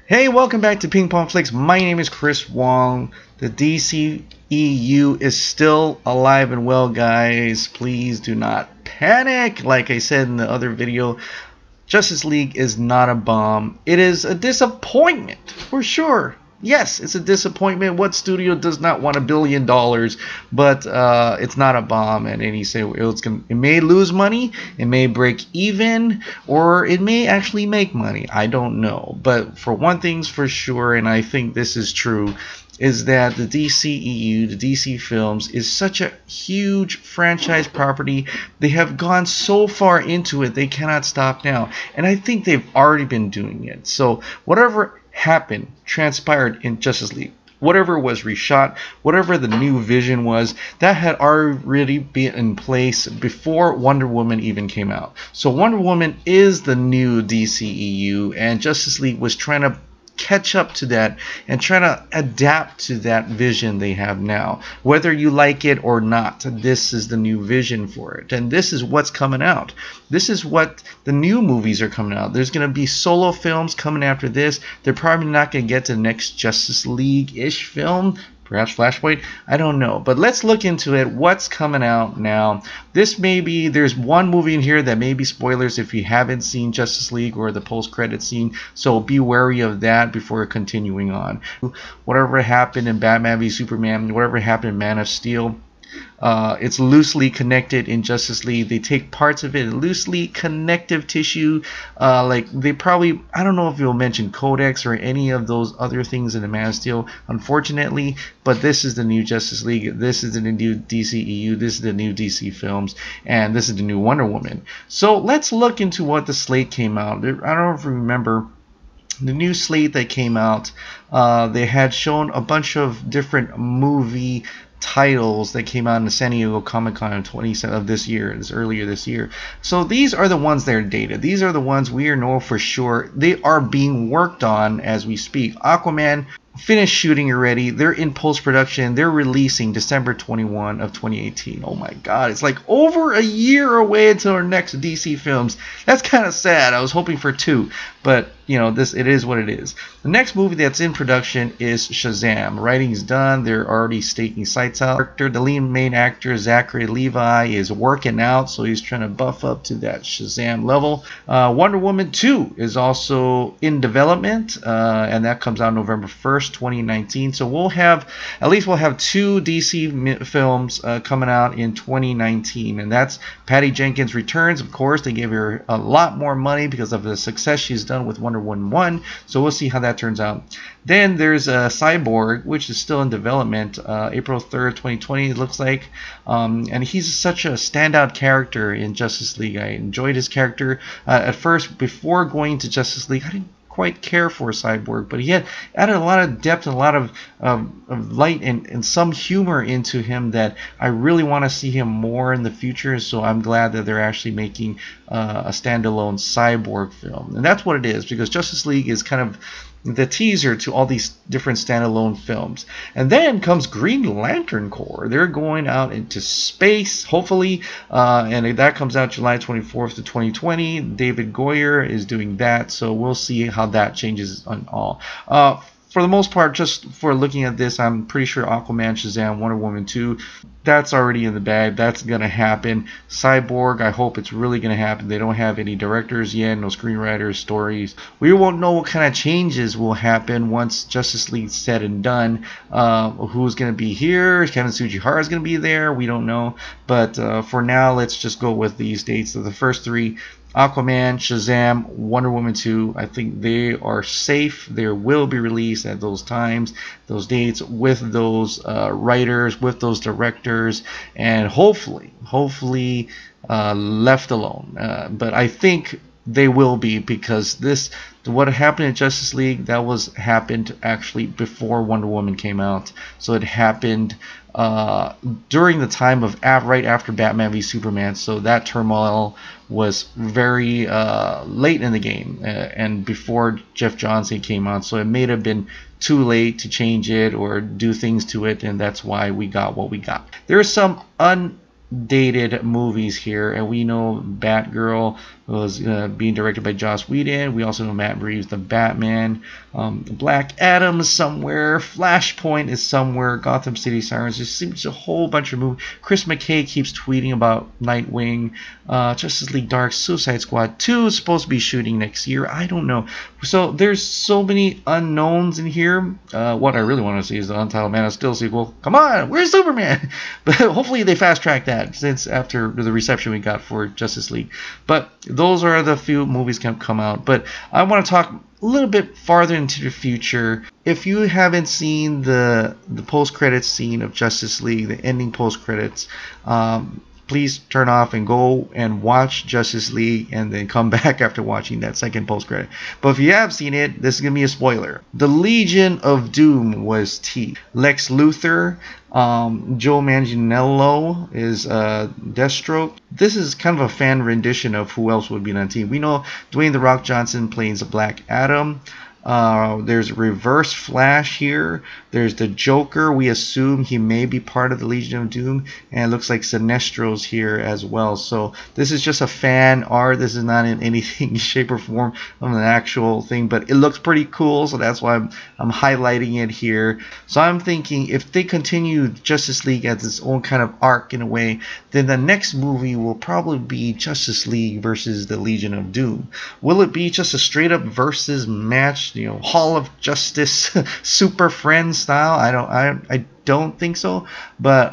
Hey, welcome back to Ping Pong Flicks. My name is Chris Wong. The DCEU is still alive and well, guys. Please do not panic. Like I said in the other video, Justice League is not a bomb. It is a disappointment, for sure. Yes, it's a disappointment. What studio does not want $1 billion? But it's not a bomb. And he said it may lose money, it may break even, or it may actually make money. I don't know. But for one thing's for sure, and I think this is true, is that the DCEU, the DC films, is such a huge franchise property. They have gone so far into it, they cannot stop now. And I think they've already been doing it. So whatever happened, transpired in Justice League, whatever was reshot, whatever the new vision was, that had already been in place before Wonder Woman even came out. So Wonder Woman is the new DCEU, and Justice League was trying to catch up to that and trying to adapt to that vision they have now. Whether you like it or not, this is the new vision for it, and this is what's coming out. This is what the new movies are coming out. There's going to be solo films coming after this. They're probably not going to get to the next Justice League-ish film, perhaps Flashpoint, I don't know. But let's look into it. What's coming out now? This may be, there's one movie in here that may be spoilers if you haven't seen Justice League or the post-credit scene, so be wary of that before continuing on. Whatever happened in Batman v Superman, whatever happened in Man of Steel, it's loosely connected in Justice League. They take parts of it, loosely connective tissue, like they probably, I don't know if you'll mention Codex or any of those other things in the Man of Steel, unfortunately, but this is the new Justice League, this is the new DCEU, this is the new DC films, and this is the new Wonder Woman. So let's look into what the slate came out. I don't know if you remember the new slate that came out. They had shown a bunch of different movie titles that came out in the San Diego Comic-Con of this year, earlier this year. So these are the ones that are dated. These are the ones we know for sure. They are being worked on as we speak. Aquaman finished shooting already. They're in post-production. They're releasing December 21 of 2018. Oh my god, it's like over a year away until our next DC films. That's kind of sad. I was hoping for 2, but you know, it is what it is. The next movie that's in production is Shazam. Writing's done. They're already staking sites out. The lead main actor Zachary Levi is working out, so he's trying to buff up to that Shazam level. Wonder Woman 2 is also in development, and that comes out November 1st, 2019. So we'll have 2 DC films coming out in 2019, and that's Patty Jenkins Returns. Of course, they gave her a lot more money because of the success she's done with Wonder Woman 1, so we'll see how that turns out. Then there's Cyborg, which is still in development, April 3rd, 2020 it looks like, and he's such a standout character in Justice League. I enjoyed his character. At first, before going to Justice League, I didn't quite care for Cyborg, but he had added a lot of depth and a lot of light and some humor into him that I really want to see him more in the future. So I'm glad that they're actually making a standalone Cyborg film, and that's what it is, because Justice League is kind of the teaser to all these different standalone films. And then comes Green Lantern Corps. They're going out into space, hopefully, and that comes out July 24th to 2020. David Goyer is doing that, so we'll see how that changes on all. For the most part, just for looking at this, I'm pretty sure Aquaman, Shazam, Wonder Woman 2, that's already in the bag. That's going to happen. Cyborg, I hope it's really going to happen. They don't have any directors yet, no screenwriters, stories. We won't know what kind of changes will happen once Justice League's said and done. Who's going to be here? Kevin Tsujihara is going to be there. We don't know. But for now, let's just go with these dates. So the first 3, Aquaman, Shazam, Wonder Woman 2, I think they are safe. They will be released at those times, those dates, with those writers, with those directors, and hopefully left alone. But I think they will be, because what happened in Justice League, happened actually before Wonder Woman came out. So it happened during the time of right after Batman v Superman, so that turmoil was very late in the game, and before Jeff Johnson came on, so it may have been too late to change it or do things to it, and that's why we got what we got. There are some dated movies here, and we know Batgirl, was being directed by Joss Whedon. We also know Matt Reeves, the Batman. Black Adam is somewhere. Flashpoint is somewhere. Gotham City Sirens. There seems a whole bunch of movies. Chris McKay keeps tweeting about Nightwing. Justice League Dark. Suicide Squad 2 is supposed to be shooting next year. I don't know. So there's so many unknowns in here. What I really want to see is the Untitled Man of Steel sequel. Come on, where's Superman? But hopefully they fast track that, since after the reception we got for Justice League. But those are the few movies that come out. But I want to talk a little bit farther into the future. If you haven't seen the post-credits scene of Justice League, the ending post-credits, please turn off and go and watch Justice League and then come back after watching that second post-credit. But if you have seen it, this is going to be a spoiler. The Legion of Doom was teased. Lex Luthor, Joe Manganiello is Deathstroke. This is kind of a fan rendition of who else would be on the team. We know Dwayne "The Rock" Johnson plays Black Adam. There's Reverse Flash here. There's the Joker. We assume he may be part of the Legion of Doom. And it looks like Sinestro's here as well. So this is just a fan art. This is not in anything, shape, or form of an actual thing. But it looks pretty cool. So that's why I'm highlighting it here. So I'm thinking if they continue Justice League as its own kind of arc in a way, then the next movie will probably be Justice League versus the Legion of Doom. Will it be just a straight up versus match? You know, Hall of Justice Super Friends style? I don't think so, but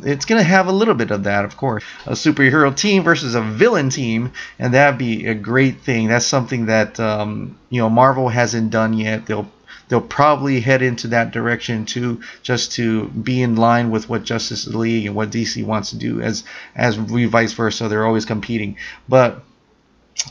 it's gonna have a little bit of that, of course. A superhero team versus a villain team, and that'd be a great thing. That's something that you know, Marvel hasn't done yet. They'll probably head into that direction too, just to be in line with what Justice League and what DC wants to do, as we vice versa. They're always competing, but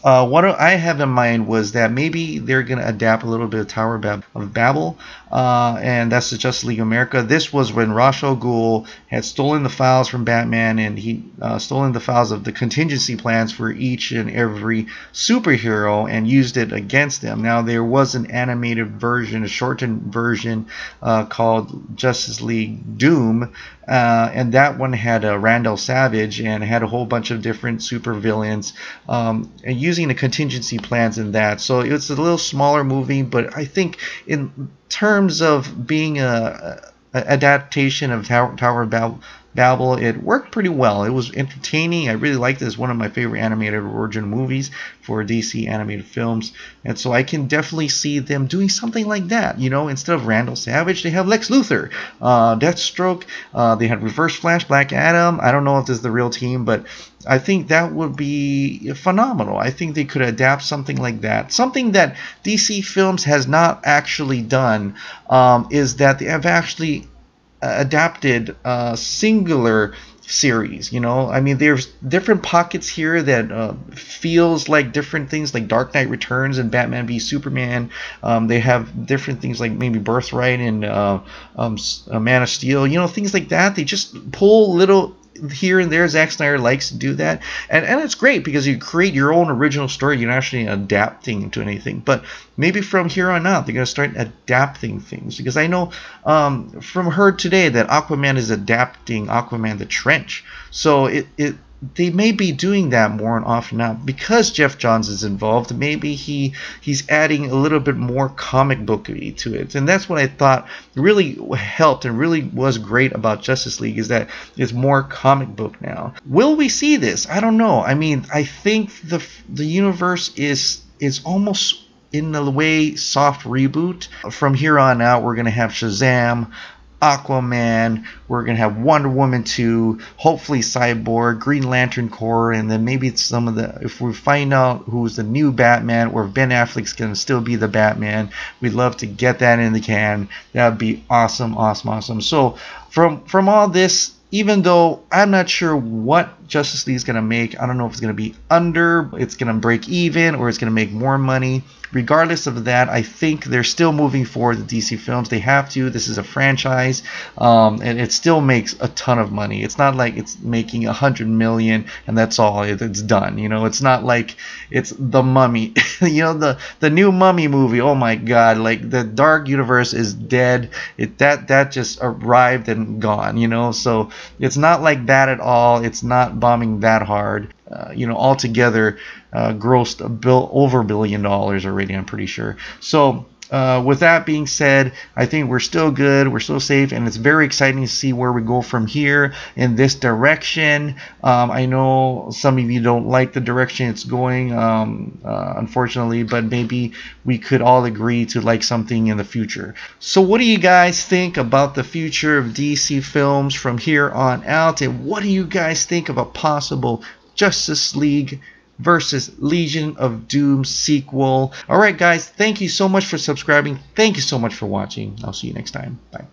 what I have in mind was that maybe they're going to adapt a little bit of Tower of Babel, and that's the Justice League of America. This was when Ra's al Ghul had stolen the files from Batman, and he stolen the files of the contingency plans for each and every superhero and used it against them. Now, there was an animated version, a shortened version called Justice League Doom, and that one had Randall Savage and had a whole bunch of different supervillains, and using the contingency plans in that. So it's a little smaller movie, but I think in terms of being a adaptation of Tower of Babel, it worked pretty well. It was entertaining. I really liked it. It's one of my favorite animated original movies for DC animated films, and so I can definitely see them doing something like that. You know, instead of Randall Savage, they have Lex Luthor, Deathstroke. They had Reverse Flash, Black Adam. I don't know if this is the real team, but I think that would be phenomenal. I think they could adapt something like that. Something that DC Films has not actually done is that they have actually adapted singular series. You know, I mean, there's different pockets here that feels like different things, like Dark Knight Returns and Batman v Superman. They have different things like maybe Birthright and Man of Steel. You know, things like that. They just pull little here and there. Zack Snyder likes to do that, and it's great because you create your own original story. You're not actually adapting to anything, but maybe from here on out they're going to start adapting things, because I know from heard today that Aquaman is adapting Aquaman the Trench, so they may be doing that more and often now because Jeff Johns is involved. Maybe he's adding a little bit more comic booky to it, and that's what I thought really helped and really was great about Justice League, is that it's more comic book now. Will we see this? I don't know. I mean, I think the universe is almost in a way soft reboot. From here on out, we're gonna have Shazam, Aquaman, we're going to have Wonder Woman 2, hopefully Cyborg, Green Lantern Corps, and then maybe it's some of the, if we find out who's the new Batman, or if Ben Affleck's going to still be the Batman, we'd love to get that in the can. That would be awesome, awesome, awesome. So from all this, even though I'm not sure what Justice League is going to make, I don't know if it's going to be under, it's going to break even, or it's going to make more money. Regardless of that, I think they're still moving forward, the DC Films. They have to. This is a franchise, and it still makes a ton of money. It's not like it's making $100 million and that's all. It's done. You know, it's not like it's The Mummy. You know, the new Mummy movie. Oh my God! Like, the Dark Universe is dead. That just arrived and gone. You know, so it's not like that at all. It's not bombing that hard. You know, altogether grossed over $1 billion already, I'm pretty sure. So with that being said, I think we're still good, we're still safe, and it's very exciting to see where we go from here in this direction. I know some of you don't like the direction it's going, unfortunately, but maybe we could all agree to like something in the future. So what do you guys think about the future of DC films from here on out, and what do you guys think of a possible Justice League versus Legion of Doom sequel? Alright guys, thank you so much for subscribing. Thank you so much for watching. I'll see you next time. Bye.